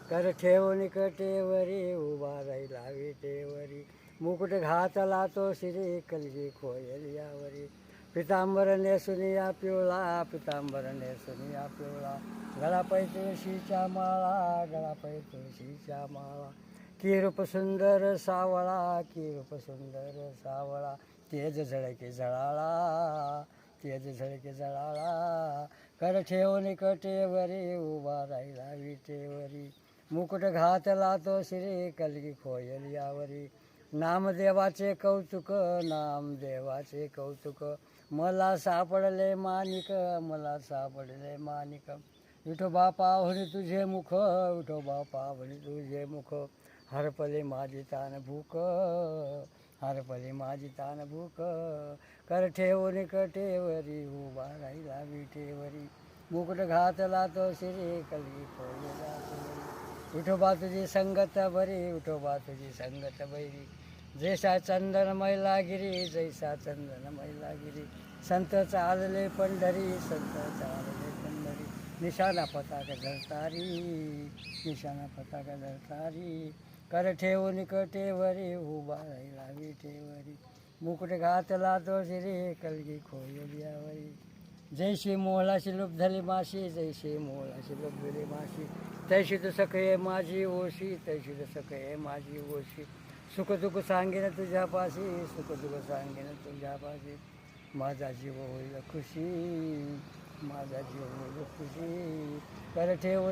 कर ठेवून कटेवरी उभा राहिला विटेवरी मुकुट घातला तो श्री कलगी खोयल यावरी पितांबर नेसुनिया पिवळा पितांबर नेसुनिया पिवळा गळापै तुळशीच्या माळा गळापै तुळशीच्या माळा की रूप सुंदर सावळा की रूप सुंदर सावळा तेज झळके झळाळा तेज झळके झळाळा कर ठेवून कटेवरी उभा राहिला विटेवरी मुकुट घातला तो श्री कलगी खोयल यावरी नामदेवाचे कौतुक नामदेवाचे कौतुक मला सापडले माणिक मला सापडले माणिक विठोबा पाहुणे तुझे मुख विठोबा पाहुणे तुझे मुख हरपले माझी तान भूक हरपले माझी तान भूक कर ठेवून कटेवरी उभा राहिला विटेवरी मुकुट घातला तो श्री कलगी खोयला विठोबा तुझी संगत बरी विठोबा तुझी संगत बरी जैसा चंदन मैलागिरी जैसा चंदन मैलागिरी संत चालले पंढरी संत चालले पंढरी निशाणा पताका धरतारी निशाणा पताका धरतारी कर ठेवून कटेवरी उभा राहिला विटेवरी मुकुट घातला तो श्री कलगी खोयल्यावरी जैशी मोहळाशी लुब्धली माशी जैशी मोहळाशी लुब्धली माशी तैशी तू सखे माझी ओशी तैशी तू सखे माझी ओशी सुख दुःख सांगेन तुझ्यापाशी सुख दुःख सांगेन तुझ्यापाशी माझा जीव होईल खुशी माझा जीव होईल खुशी कर ठेव